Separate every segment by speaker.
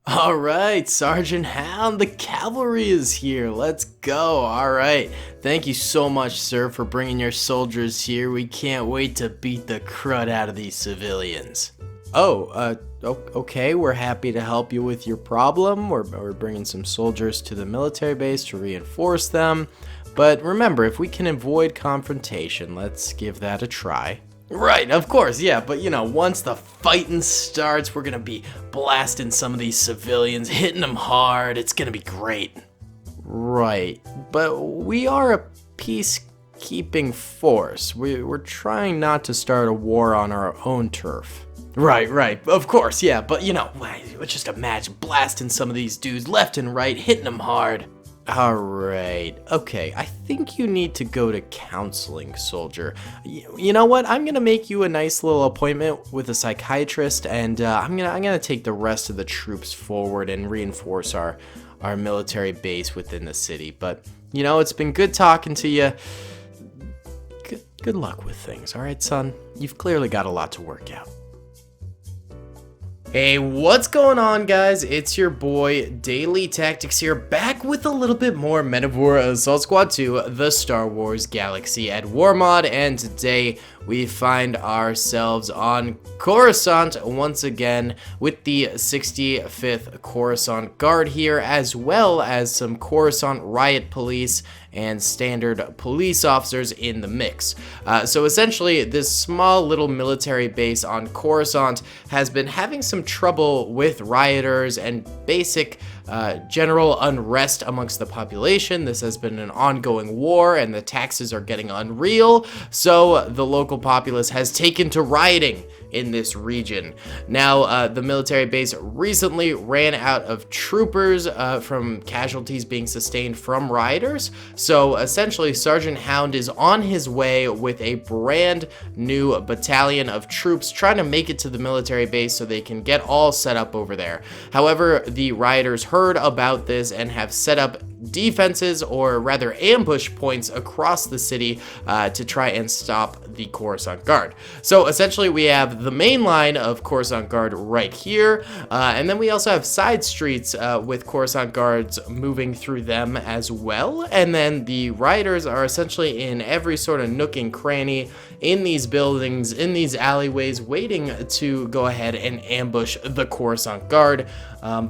Speaker 1: Alright, Sergeant Hound, the cavalry is here. Let's go. Alright. Thank you so much, sir, for bringing your soldiers here. We can't wait to beat the crud out of these civilians. Okay, we're happy to help you with your problem. We're bringing some soldiers to the military base to reinforce them. But remember, if we can avoid confrontation, let's give that a try. Right, of course, yeah, but once the fighting starts, we're gonna be blasting some of these civilians, hitting them hard. It's gonna be great. Right, but we are a peacekeeping force. We're trying not to start a war on our own turf. Right, of course, yeah, but just imagine blasting some of these dudes left and right, hitting them hard. Alright, okay, I think you need to go to counseling, soldier. You know what, I'm gonna make you a nice little appointment with a psychiatrist, and I'm gonna take the rest of the troops forward and reinforce our military base within the city. But, it's been good talking to you. Good luck with things, alright, son? You've clearly got a lot to work out. Hey, what's going on, guys? It's your boy Daily Tactics here, back with a little bit more Men of War Assault Squad 2, the Star Wars Galaxy at War mod, and today we find ourselves on Coruscant once again with the 65th Coruscant Guard here, as well as some Coruscant Riot Police and standard police officers in the mix. So essentially, this small little military base on Coruscant has been having some trouble with rioters and basic general unrest amongst the population. This has been an ongoing war and the taxes are getting unreal, so the local populace has taken to rioting in this region. Now, the military base recently ran out of troopers from casualties being sustained from rioters, so essentially Sergeant Hound is on his way with a brand new battalion of troops trying to make it to the military base so they can get all set up over there. However, the rioters heard about this and have set up defenses, or rather ambush points, across the city to try and stop the Coruscant Guard. So essentially we have the main line of Coruscant Guard right here, and then we also have side streets with Coruscant Guards moving through them as well, and then the rioters are essentially in every sort of nook and cranny in these buildings, in these alleyways, waiting to go ahead and ambush the Coruscant Guard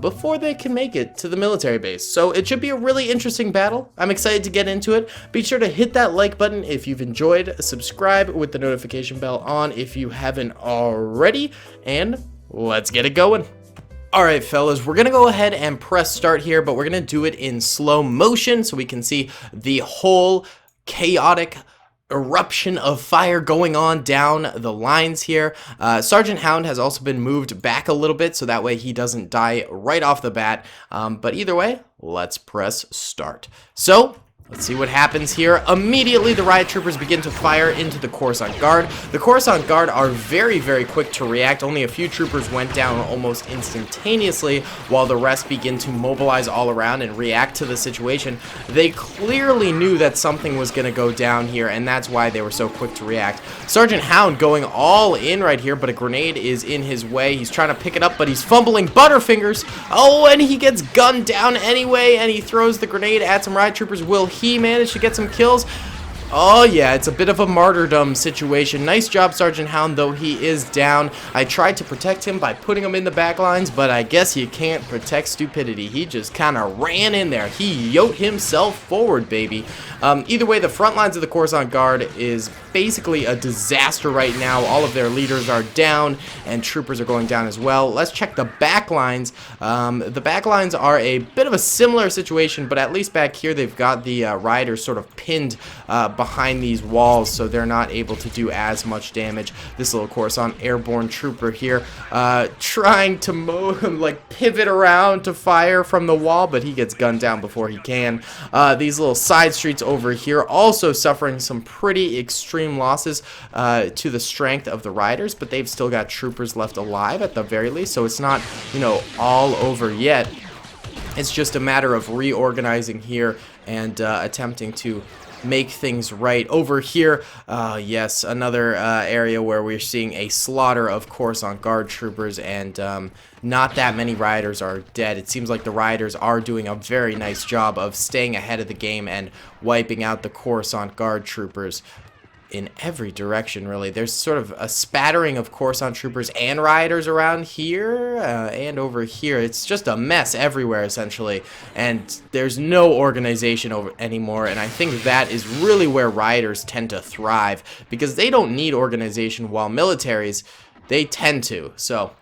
Speaker 1: before they can make it to the military base. So it should be a really interesting battle. I'm excited to get into it. Be sure to hit that like button if you've enjoyed, subscribe with the notification bell on if you haven't already, and let's get it going. Alright, fellas, we're gonna go ahead and press start here, but we're gonna do it in slow motion so we can see the whole chaotic eruption of fire going on down the lines here. Sergeant Hound has also been moved back a little bit so that way he doesn't die right off the bat, but either way, let's press start. So let's see what happens here. Immediately, the riot troopers begin to fire into the Coruscant Guard. The Coruscant Guard are very, very quick to react. Only a few troopers went down almost instantaneously, while the rest begin to mobilize all around and react to the situation. They clearly knew that something was going to go down here, and that's why they were so quick to react. Sergeant Hound going all in right here, but a grenade is in his way. He's trying to pick it up, but he's fumbling Butterfingers. Oh, and he gets gunned down anyway, and he throws the grenade at some riot troopers. Will he managed to get some kills? Oh yeah, it's a bit of a martyrdom situation. Nice job, Sergeant Hound, though he is down. I tried to protect him by putting him in the back lines, but I guess you can't protect stupidity. He just kind of ran in there. He yoked himself forward, baby. Either way, the front lines of the Coruscant Guard is basically a disaster right now. All of their leaders are down, and troopers are going down as well. Let's check the back lines. The back lines are a bit of a similar situation, but at least back here they've got the rioters sort of pinned behind these walls, so they're not able to do as much damage. This little Coruscant airborne trooper here trying to pivot around to fire from the wall, but he gets gunned down before he can. These little side streets over here also suffering some pretty extreme losses to the strength of the rioters, but they've still got troopers left alive at the very least, so it's not, all over yet. It's just a matter of reorganizing here and attempting to make things right. Over here, yes, another area where we're seeing a slaughter of Coruscant Guard troopers, and not that many riders are dead. It seems like the riders are doing a very nice job of staying ahead of the game and wiping out the Coruscant Guard troopers in every direction, really. There's sort of a spattering of Coruscant troopers and riders around here and over here. It's just a mess everywhere, essentially, and there's no organization anymore, and I think that is really where riders tend to thrive, because they don't need organization, while militaries, they tend to. So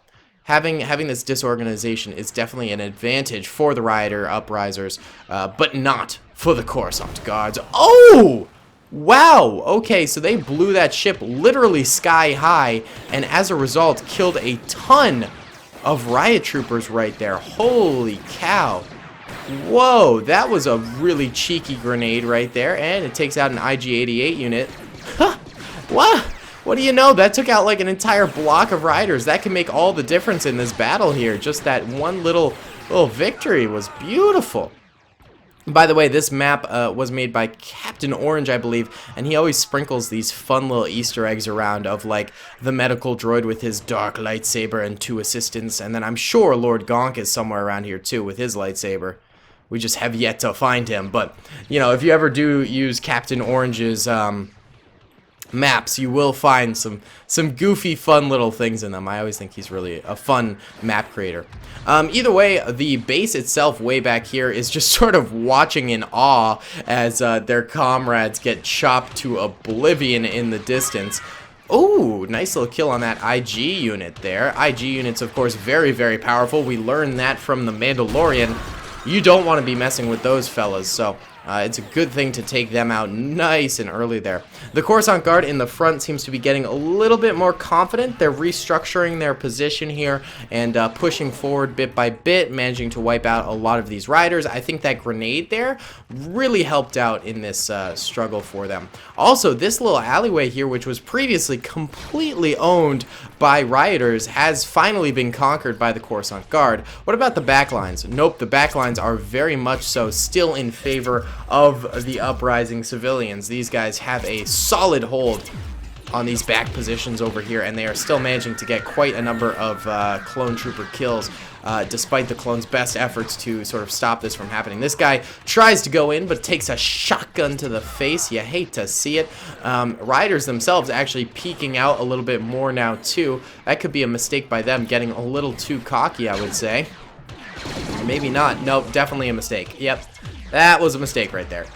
Speaker 1: having this disorganization is definitely an advantage for the rider uprisers, but not for the Coruscant Guards. Oh! Wow, okay, so they blew that ship literally sky high, and as a result killed a ton of riot troopers right there. Holy cow. Whoa, that was a really cheeky grenade right there, and it takes out an IG-88 unit. Huh, what do you know, that took out like an entire block of riders. That can make all the difference in this battle here. Just that one little victory was beautiful. By the way, this map was made by Captain Orange, I believe, and he always sprinkles these fun little Easter eggs around of, like, the medical droid with his dark lightsaber and 2 assistants, and then I'm sure Lord Gonk is somewhere around here, too, with his lightsaber. We just have yet to find him, but, you know, if you ever do use Captain Orange's maps, you will find some goofy, fun little things in them. I always think he's really a fun map creator. Either way, the base itself way back here is just sort of watching in awe as their comrades get chopped to oblivion in the distance. Oh, nice little kill on that IG unit there. IG units, of course, very, very powerful. We learned that from the Mandalorian. You don't want to be messing with those fellas, so it's a good thing to take them out nice and early there. The Coruscant Guard in the front seems to be getting a little bit more confident. They're restructuring their position here and pushing forward bit by bit, managing to wipe out a lot of these riders. I think that grenade there really helped out in this struggle for them. Also, this little alleyway here, which was previously completely owned by rioters, has finally been conquered by the Coruscant Guard. What about the backlines? Nope, the backlines are very much so still in favor of the uprising civilians. These guys have a solid hold on these back positions over here, and they are still managing to get quite a number of clone trooper kills, despite the clones' best efforts to sort of stop this from happening. This guy tries to go in, but takes a shotgun to the face. You hate to see it. Riders themselves actually peeking out a little bit more now, too. That could be a mistake by them, getting a little too cocky, I would say. Maybe not. Nope, definitely a mistake. Yep, that was a mistake right there.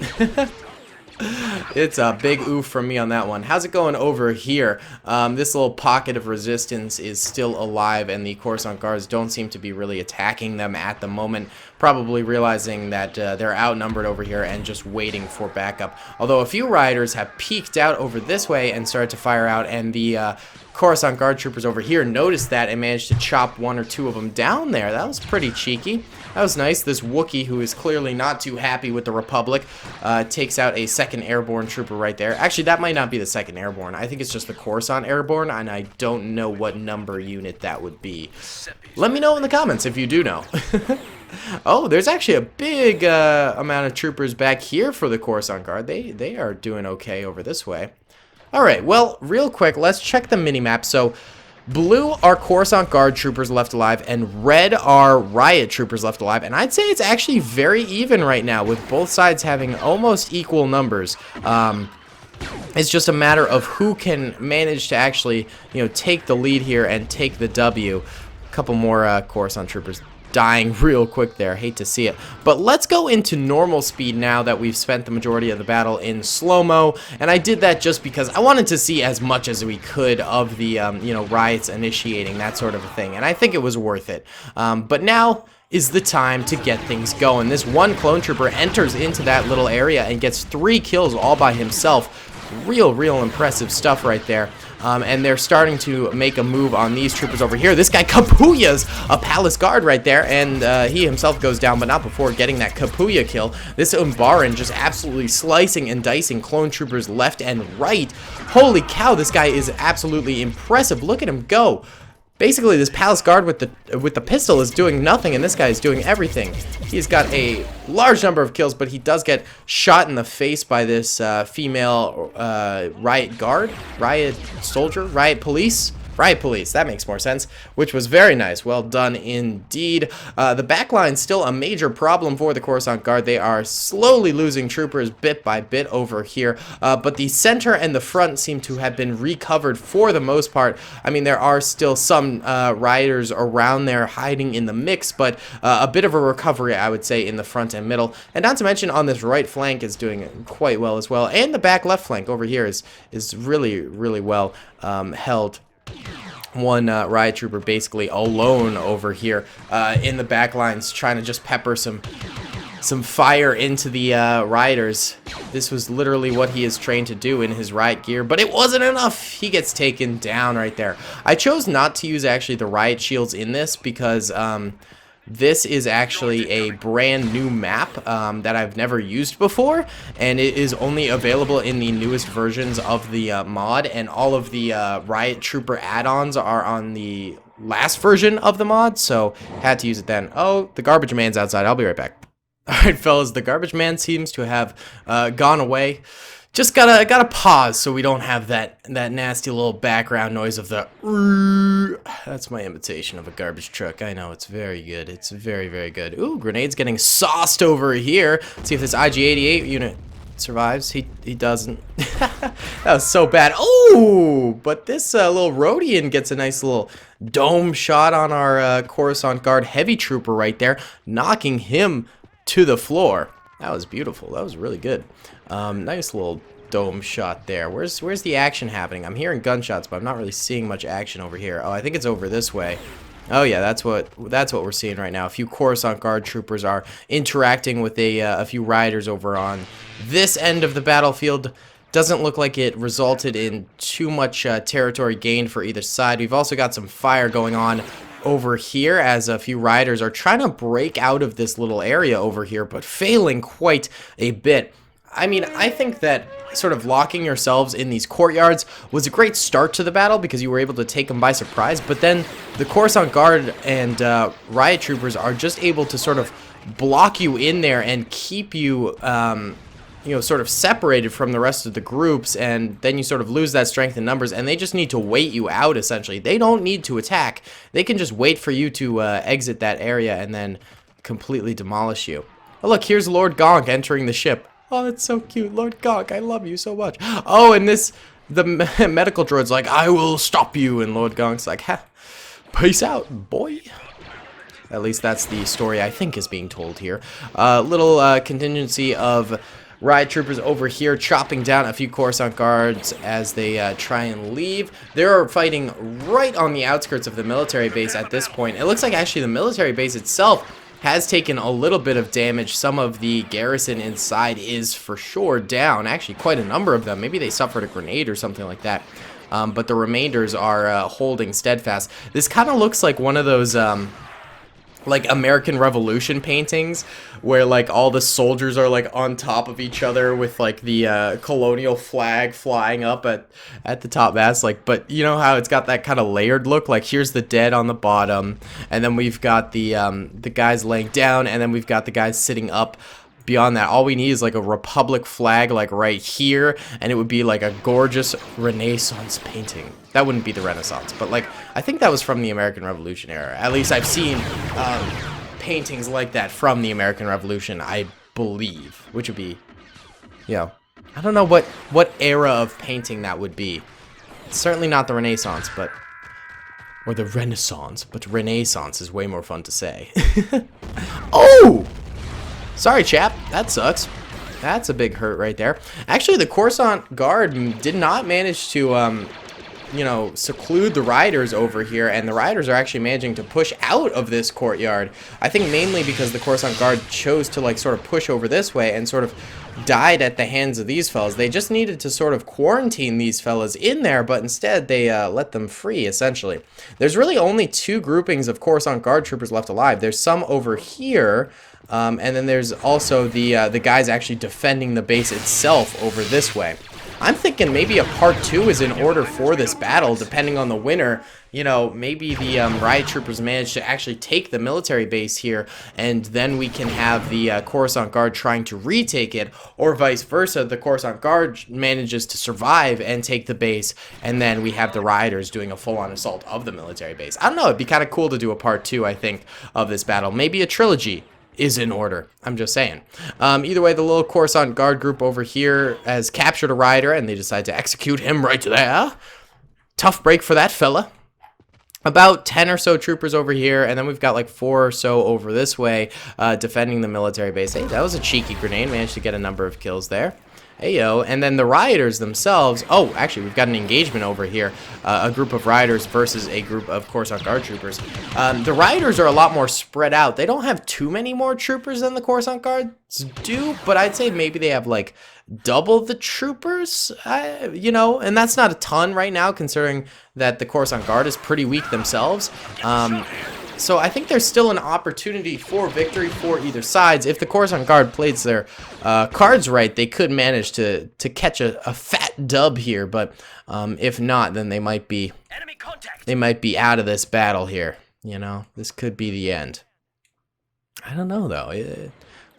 Speaker 1: It's a big oof from me on that one. How's it going over here? This little pocket of resistance is still alive, and the Coruscant Guards don't seem to be really attacking them at the moment, probably realizing that they're outnumbered over here and just waiting for backup. Although a few riders have peeked out over this way and started to fire out, and the Coruscant Guard troopers over here noticed that and managed to chop 1 or 2 of them down there. That was pretty cheeky. That was nice. This Wookiee, who is clearly not too happy with the Republic, takes out a 2nd Airborne trooper right there. Actually, that might not be the 2nd Airborne. I think it's just the Coruscant Airborne, and I don't know what number unit that would be. Let me know in the comments if you do know. Oh, there's actually a big amount of troopers back here for the Coruscant Guard. They are doing okay over this way. Alright, well, real quick, let's check the minimap. So, blue are Coruscant Guard troopers left alive, and red are riot troopers left alive. And I'd say it's actually very even right now, with both sides having almost equal numbers. It's just a matter of who can manage to actually, you know, take the lead here and take the W. A couple more Coruscant troopers dying real quick there. Hate to see it. But let's go into normal speed now that we've spent the majority of the battle in slow-mo. And I did that just because I wanted to see as much as we could of the, you know, riots initiating, that sort of a thing. And I think it was worth it. But now is the time to get things going. This one clone trooper enters into that little area and gets 3 kills all by himself. Real impressive stuff right there. And they're starting to make a move on these troopers over here. This guy Kapooya's a palace guard right there, and he himself goes down, but not before getting that Kapooya kill. This Umbaran just absolutely slicing and dicing clone troopers left and right. Holy cow, this guy is absolutely impressive. Look at him go. basically this palace guard with the pistol is doing nothing, and this guy is doing everything. He's got a large number of kills, but he does get shot in the face by this female riot guard, riot soldier, riot police. Riot police, that makes more sense, which was very nice. Well done indeed. The backline still a major problem for the Coruscant Guard. They are slowly losing troopers bit by bit over here, but the center and the front seem to have been recovered for the most part. I mean, there are still some rioters around there hiding in the mix, but a bit of a recovery, I would say, in the front and middle. And not to mention on this right flank is doing quite well as well. And the back left flank over here is really, really well held. One riot trooper basically alone over here in the back lines, trying to just pepper some fire into the rioters. This was literally what he is trained to do in his riot gear, but it wasn't enough. He gets taken down right there. I chose not to use actually the riot shields in this because this is actually a brand new map that I've never used before, and it is only available in the newest versions of the mod, and all of the Riot Trooper add-ons are on the last version of the mod, so had to use it then. Oh, the garbage man's outside. I'll be right back. Alright, fellas, the garbage man seems to have gone away. Just gotta pause so we don't have that nasty little background noise of the. That's my imitation of a garbage truck. I know, it's very good. It's very, very good. Ooh, grenades getting sauced over here. Let's see if this IG-88 unit survives. He doesn't. That was so bad. Oh, but this little Rhodian gets a nice little dome shot on our Coruscant Guard heavy trooper right there, knocking him to the floor. That was beautiful. That was really good. Nice little dome shot there. Where's the action happening? I'm hearing gunshots, but I'm not really seeing much action over here. Oh, I think it's over this way. Oh yeah, that's what we're seeing right now. A few Coruscant Guard troopers are interacting with a few rioters over on this end of the battlefield. Doesn't look like it resulted in too much territory gained for either side. We've also got some fire going on over here as a few riders are trying to break out of this little area over here, but failing quite a bit. I mean, I think that sort of locking yourselves in these courtyards was a great start to the battle because you were able to take them by surprise, but then the Coruscant Guard and riot troopers are just able to sort of block you in there and keep you you know, sort of separated from the rest of the groups, and then you sort of lose that strength in numbers, and they just need to wait you out, essentially. They don't need to attack. They can just wait for you to exit that area and then completely demolish you. Oh, look, here's Lord Gonk entering the ship. Oh, that's so cute. Lord Gonk, I love you so much. Oh, and the medical droid's like, I will stop you, and Lord Gonk's like, ha, peace out, boy. At least that's the story I think is being told here. Little contingency of riot troopers over here chopping down a few Coruscant Guards as they try and leave. They're fighting right on the outskirts of the military base at this point. It looks like actually the military base itself has taken a little bit of damage. Some of the garrison inside is for sure down. Actually, quite a number of them. Maybe they suffered a grenade or something like that. But the remainders are holding steadfast. This kind of looks like one of those like American Revolution paintings where like all the soldiers are like on top of each other with like the colonial flag flying up at the top mast, like, but you know how it's got that kind of layered look, like here's the dead on the bottom, and then we've got the guys laying down, and then we've got the guys sitting up. Beyond that, all we need is like a Republic flag like right here, and it would be like a gorgeous Renaissance painting. That wouldn't be the Renaissance, but like I think that was from the American Revolution era. At least I've seen paintings like that from the American Revolution, I believe, which would be, you know, I don't know what era of painting that would be. It's certainly not the Renaissance, but or the Renaissance, but Renaissance is way more fun to say. Oh! Sorry, chap. That sucks. That's a big hurt right there. Actually, the Coruscant Guard did not manage to, you know, seclude the riders over here, and the riders are actually managing to push out of this courtyard. I think mainly because the Coruscant Guard chose to, like, sort of push over this way and sort of died at the hands of these fellas. They just needed to sort of quarantine these fellas in there, but instead they let them free, essentially. There's really only two groupings of Coruscant Guard troopers left alive. There's some over here, and then there's also the guys actually defending the base itself over this way. I'm thinking maybe a part 2 is in order for this battle, depending on the winner, you know, maybe the riot troopers manage to actually take the military base here, and then we can have the Coruscant Guard trying to retake it, or vice versa, the Coruscant Guard manages to survive and take the base, and then we have the rioters doing a full-on assault of the military base. I don't know, it'd be kind of cool to do a part 2, I think, of this battle. Maybe a trilogy is in order. I'm just saying. Either way, the little Coruscant Guard group over here has captured a rioter, and they decide to execute him right there. Tough break for that fella. About 10 or so troopers over here, and then we've got like 4 or so over this way, defending the military base. Hey, that was a cheeky grenade. Managed to get a number of kills there. Hey, yo. And then the rioters themselves. Oh, actually, we've got an engagement over here. A group of rioters versus a group of Coruscant Guard troopers. The rioters are a lot more spread out. They don't have too many more troopers than the Coruscant Guards do, but I'd say maybe they have like double the troopers, you know, and that's not a ton right now, considering that the Coruscant Guard is pretty weak themselves. So I think there's still an opportunity for victory for either sides. If the Coruscant Guard plays their cards right, they could manage to catch a fat dub here. But if not, then they might be out of this battle here. You know, this could be the end. I don't know though.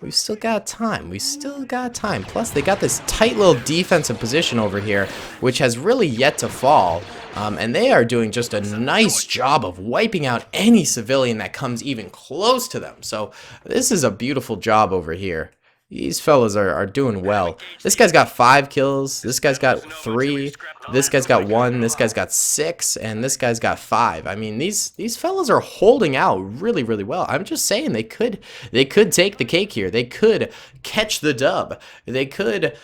Speaker 1: We've still got time. Plus, they got this tight little defensive position over here, which has really yet to fall. And they are doing just a nice job of wiping out any civilian that comes even close to them. So this is a beautiful job over here. These fellas are doing well. This guy's got 5 kills. This guy's got 3. This guy's got 1. This guy's got 6. And this guy's got 5. I mean, these fellas are holding out really, really well. I'm just saying they could take the cake here. They could catch the dub. They could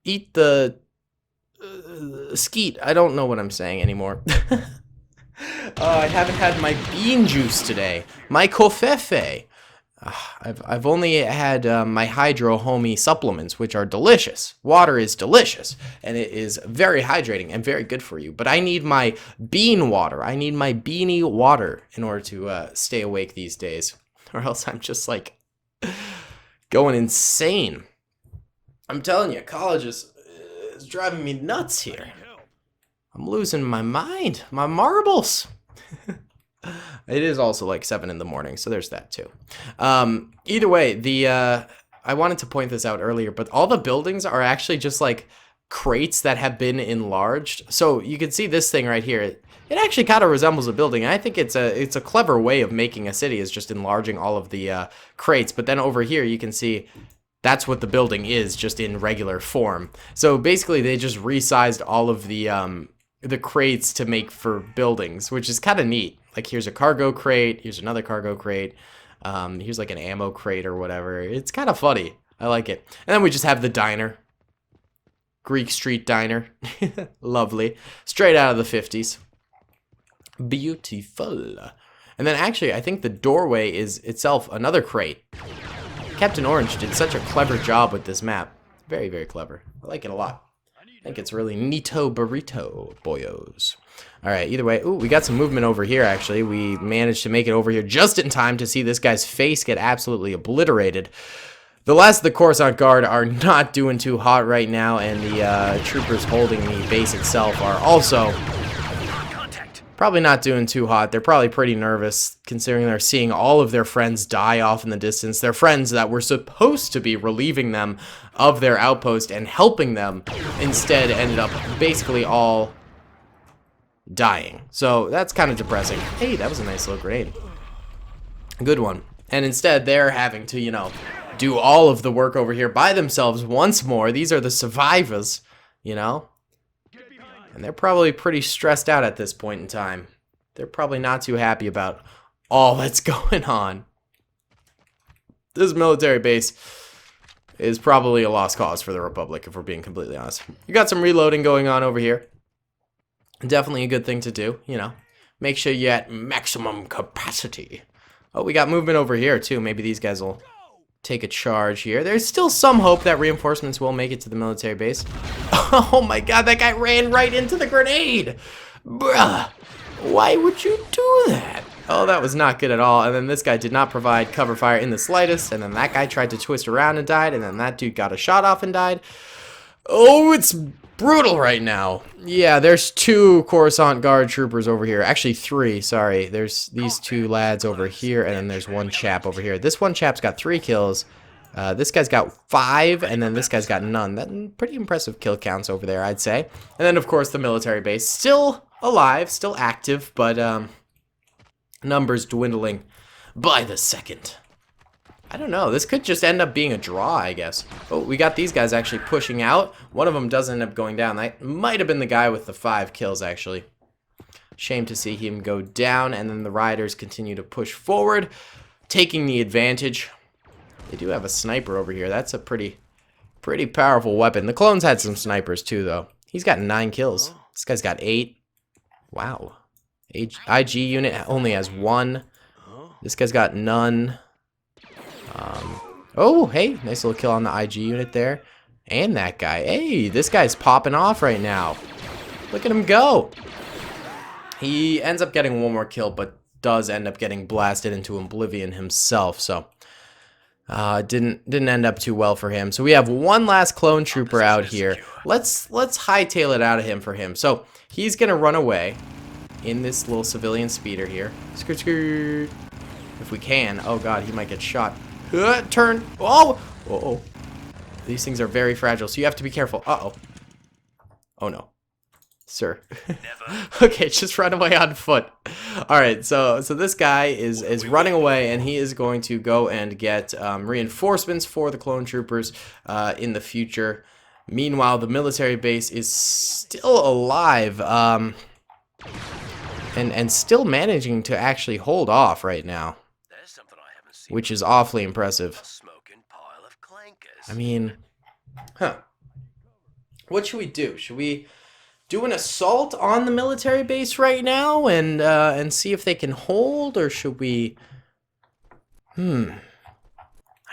Speaker 1: eat the skeet. I don't know what I'm saying anymore. I haven't had my bean juice today. My kofefe. I've only had my Hydro Homie supplements, which are delicious. Water is delicious, and it is very hydrating and very good for you. But I need my bean water. I need my beanie water in order to stay awake these days, or else I'm just like going insane. I'm telling you, college is driving me nuts here. I'm losing my mind, my marbles. It is also like 7 in the morning, so there's that too. Either way, I wanted to point this out earlier, but all the buildings are actually just like crates that have been enlarged. So you can see this thing right here. It actually kind of resembles a building. And I think it's a clever way of making a city, is just enlarging all of the crates. But then over here you can see that's what the building is, just in regular form. So basically they just resized all of the crates to make for buildings, which is kind of neat. Like, here's a cargo crate, here's another cargo crate, here's like an ammo crate or whatever. It's kind of funny. I like it. And then we just have the diner. Greek Street Diner. Lovely. Straight out of the 50s. Beautiful. And then actually, I think the doorway is itself another crate. Captain Orange did such a clever job with this map. Very, very clever. I like it a lot. I think it's really neato burrito, boyos. Alright, either way, ooh, we got some movement over here, actually. We managed to make it over here just in time to see this guy's face get absolutely obliterated. The last of the Coruscant Guard are not doing too hot right now, and the troopers holding the base itself are also probably not doing too hot. They're probably pretty nervous, considering they're seeing all of their friends die off in the distance. Their friends that were supposed to be relieving them of their outpost and helping them instead ended up basically all dying. So that's kind of depressing. Hey, that was a nice little grenade. Good one. And instead, they're having to, you know, do all of the work over here by themselves once more. These are the survivors, you know? And they're probably pretty stressed out at this point in time. They're probably not too happy about all that's going on. This military base is probably a lost cause for the Republic, if we're being completely honest. You got some reloading going on over here. Definitely a good thing to do, you know. Make sure you're at maximum capacity. Oh, we got movement over here, too. Maybe these guys will take a charge here. There's still some hope that reinforcements will make it to the military base. Oh my god, that guy ran right into the grenade! Bruh, why would you do that? Oh, that was not good at all. And then this guy did not provide cover fire in the slightest. And then that guy tried to twist around and died. And then that dude got a shot off and died. Oh, it's brutal right now. Yeah, there's 2 Coruscant Guard troopers over here. Actually, 3, sorry. There's these 2 lads over here, and then there's one chap over here. This one chap's got 3 kills. This guy's got 5, and then this guy's got none. That's pretty impressive kill counts over there, I'd say. And then, of course, the military base. Still alive, still active, but numbers dwindling by the second. I don't know. This could just end up being a draw, I guess. Oh, we got these guys actually pushing out. One of them does end up going down. That might have been the guy with the 5 kills, actually. Shame to see him go down, and then the riders continue to push forward, taking the advantage. They do have a sniper over here. That's a pretty powerful weapon. The clones had some snipers, too, though. He's got 9 kills. This guy's got 8. Wow. IG unit only has 1. This guy's got none. Oh, hey, nice little kill on the IG unit there. And that guy. Hey, this guy's popping off right now. Look at him go. He ends up getting 1 more kill, but does end up getting blasted into oblivion himself. So, didn't end up too well for him. So we have 1 last clone trooper out here. Let's hightail it out of him for him. So he's gonna run away in this little civilian speeder here. Skirt, skirt. If we can. Oh god, he might get shot. Turn. Oh! Uh-oh. These things are very fragile, so you have to be careful. Uh-oh. Oh no. Sir. Okay, just run away on foot. Alright, so this guy is running away, and he is going to go and get reinforcements for the clone troopers in the future. Meanwhile, the military base is still alive, and still managing to actually hold off right now. Which is awfully impressive. I mean, what should we do? Should we do an assault on the military base right now and see if they can hold, or should we? I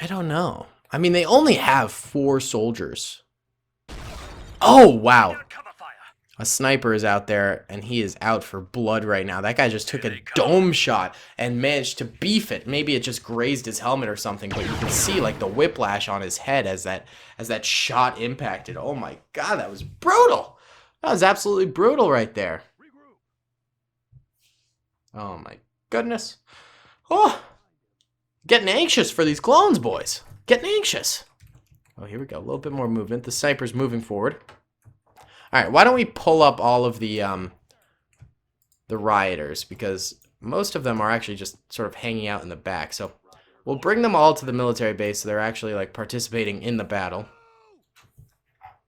Speaker 1: don't know. I mean, they only have 4 soldiers. Oh wow. A sniper is out there, and he is out for blood right now. That guy just took a dome shot and managed to beef it. Maybe it just grazed his helmet or something, but you can see like the whiplash on his head as that shot impacted. Oh my god, that was brutal. That was absolutely brutal right there. Oh my goodness. Oh, getting anxious for these clones, boys. Getting anxious. Oh, here we go. A little bit more movement. The sniper's moving forward. Alright, why don't we pull up all of the rioters, because most of them are actually just sort of hanging out in the back. So we'll bring them all to the military base so they're actually like participating in the battle.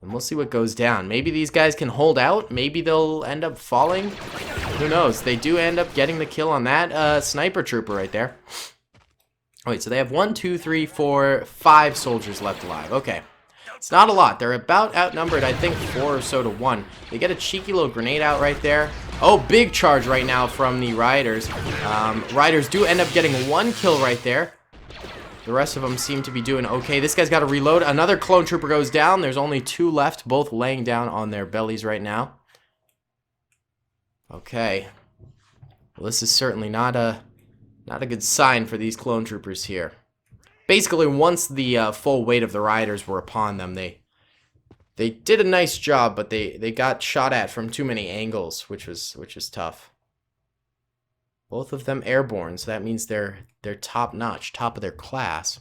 Speaker 1: And we'll see what goes down. Maybe these guys can hold out. Maybe they'll end up falling. Who knows? They do end up getting the kill on that sniper trooper right there. Wait, so they have 1, 2, 3, 4, 5 soldiers left alive. Okay. It's not a lot. They're about outnumbered, I think, 4 or so to 1. They get a cheeky little grenade out right there. Oh, big charge right now from the Riders. Riders do end up getting 1 kill right there. The rest of them seem to be doing okay. This guy's got to reload. Another clone trooper goes down. There's only 2 left, both laying down on their bellies right now. Okay. Well, this is certainly not a good sign for these clone troopers here. Basically, once the full weight of the riders were upon them, they did a nice job, but they got shot at from too many angles, which is tough. Both of them airborne, so that means they're top notch, top of their class.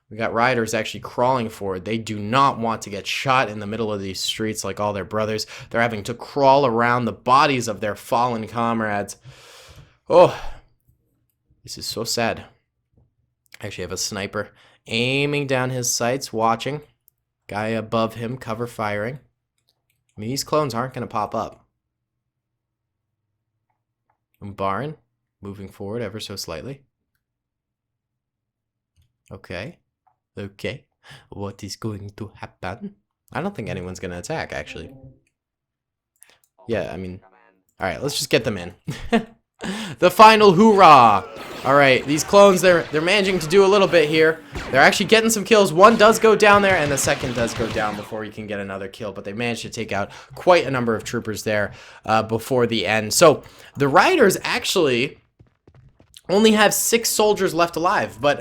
Speaker 1: We got riders actually crawling forward. They do not want to get shot in the middle of these streets like all their brothers. They're having to crawl around the bodies of their fallen comrades. Oh, this is so sad. I actually have a sniper aiming down his sights, watching. Guy above him, cover firing. I mean, these clones aren't going to pop up. Umbaran, moving forward ever so slightly. Okay. Okay. What is going to happen? I don't think anyone's going to attack, actually. Yeah, I mean... Alright, let's just get them in. The final hoorah! Alright, these clones, they're managing to do a little bit here. They're actually getting some kills. One does go down there, and the second does go down before you can get another kill. But they managed to take out quite a number of troopers there before the end. So, the Riders actually only have 6 soldiers left alive. But,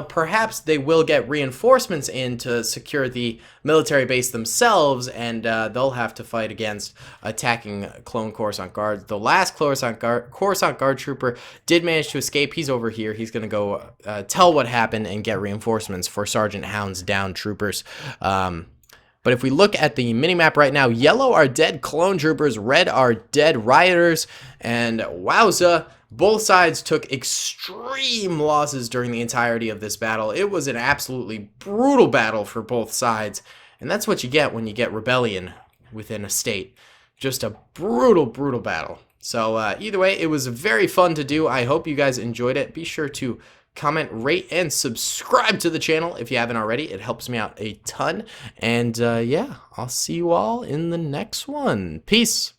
Speaker 1: perhaps they will get reinforcements in to secure the military base themselves, and they'll have to fight against attacking clone Coruscant guards. The last Coruscant guard trooper did manage to escape. He's over here. He's going to go tell what happened and get reinforcements for Sergeant Hound's down troopers. But if we look at the minimap right now, yellow are dead clone troopers, red are dead rioters, and wowza, both sides took extreme losses during the entirety of this battle. It was an absolutely brutal battle for both sides, and that's what you get when you get rebellion within a state. Just a brutal, brutal battle. So either way, it was very fun to do. I hope you guys enjoyed it. Be sure to comment, rate, and subscribe to the channel if you haven't already. It helps me out a ton. And yeah, I'll see you all in the next one. Peace.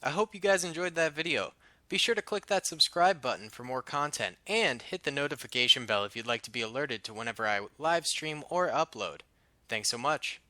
Speaker 1: I hope you guys enjoyed that video. Be sure to click that subscribe button for more content and hit the notification bell if you'd like to be alerted to whenever I live stream or upload. Thanks so much.